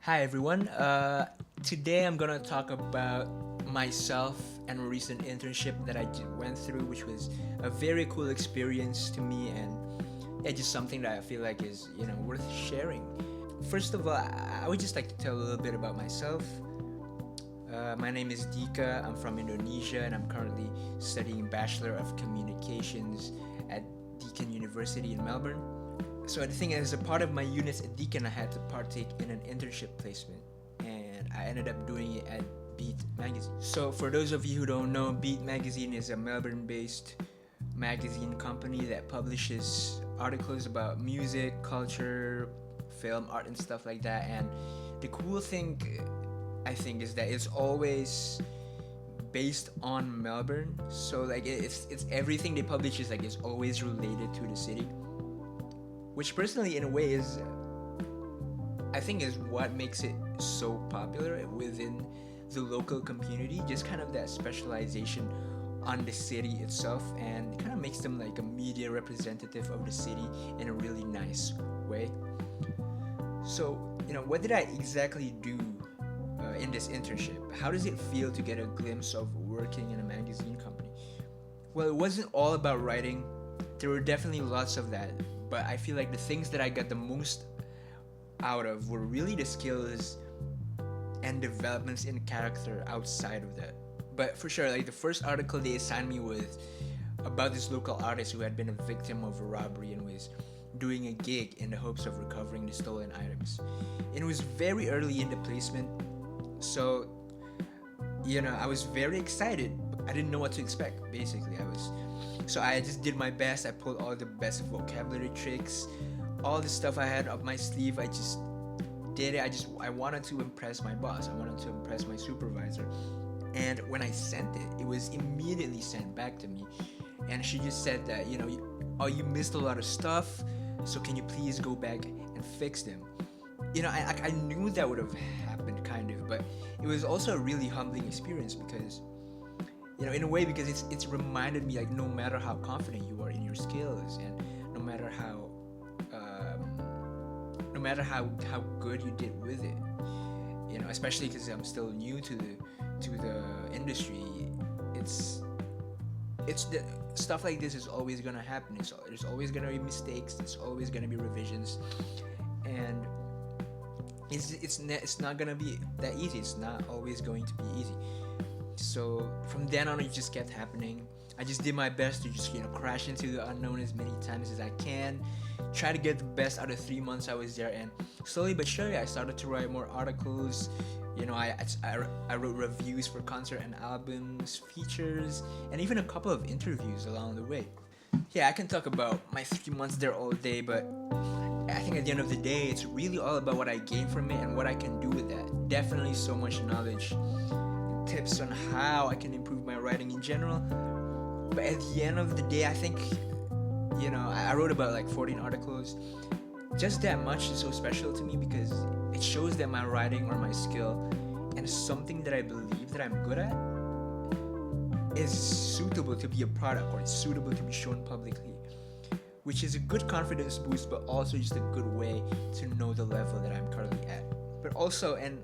Hi everyone. Today I'm gonna talk about myself and a recent internship that went through, which was a very cool experience to me, and yeah, just something that I feel like is worth sharing. First of all, I would just like to tell a little bit about myself. My name is Dika. I'm from Indonesia, and I'm currently studying Bachelor of Communications at Deakin University in Melbourne. So the thing is, as a part of my units at Deakin, I had to partake in an internship placement, and I ended up doing it at Beat Magazine. So for those of you who don't know, Beat Magazine is a Melbourne-based magazine company that publishes articles about music, culture, film, art, and stuff like that. And the cool thing, I think, is that it's always based on Melbourne. So like it's everything they publish is like it's always related to the city, which personally in a way is I think is what makes it so popular within the local community, just kind of that specialization on the city itself, and it kind of makes them like a media representative of the city in a really nice way. So what did I exactly do in this internship? How does it feel to get a glimpse of working in a magazine company? Well, it wasn't all about writing. There were definitely lots of that, but I feel like the things that I got the most out of were really the skills and developments in character outside of that. But for sure, like the first article they assigned me was about this local artist who had been a victim of a robbery and was doing a gig in the hopes of recovering the stolen items. And it was very early in the placement, so I was very excited. I didn't know what to expect. Basically, I just did my best. I pulled all the best vocabulary tricks, all the stuff I had up my sleeve. I just did it. I wanted to impress my boss. I wanted to impress my supervisor. And when I sent it, it was immediately sent back to me. And she just said that, you missed a lot of stuff, so can you please go back and fix them? I knew that would have happened kind of, but it was also a really humbling experience because in a way, because it's reminded me like no matter how confident you are in your skills, and no matter how good you did with it, especially because I'm still new to the industry, it's the stuff like this is always gonna happen. There's always gonna be mistakes. There's always gonna be revisions, and it's not gonna be that easy. It's not always going to be easy. So from then on, it just kept happening. I just did my best to just crash into the unknown as many times as I can, try to get the best out of 3 months I was there, and slowly but surely I started to write more articles. I wrote reviews for concert and albums, features, and even a couple of interviews along the way. Yeah, I can talk about my 3 months there all day, but I think at the end of the day, it's really all about what I gain from it and what I can do with that. Definitely so much knowledge, tips on how I can improve my writing in general. But at the end of the day, I think, I wrote about like 14 articles. Just that much is so special to me because it shows that my writing or my skill and something that I believe that I'm good at is suitable to be a product, or it's suitable to be shown publicly, which is a good confidence boost, but also just a good way to know the level that I'm currently at. But also, and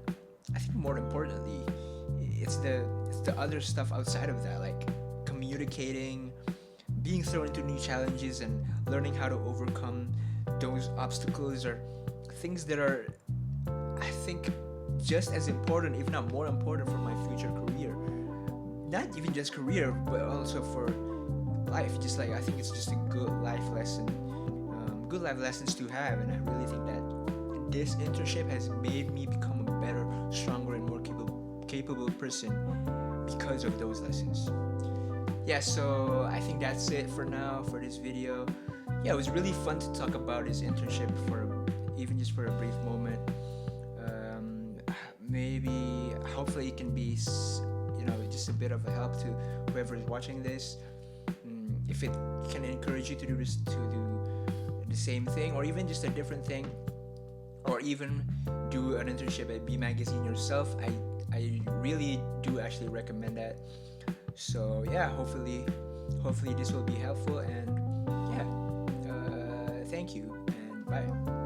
I think more importantly, it's the other stuff outside of that, like communicating, being thrown into new challenges, and learning how to overcome those obstacles are things that are, I think, just as important, if not more important, for my future career. Not even just career, but also for life. Just like I think it's just a good life lesson, good life lessons to have, and I really think that this internship has made me become a better, stronger, and more capable person because of those lessons. Yeah, so I think that's it for now for this video. Yeah, it was really fun to talk about this internship even just for a brief moment. Maybe, hopefully, it can be, just a bit of a help to whoever is watching this. If it can encourage you to do the same thing, or even just a different thing, or even do an internship at B Magazine yourself, I really do actually recommend that. So yeah, hopefully this will be helpful, and yeah, thank you and bye.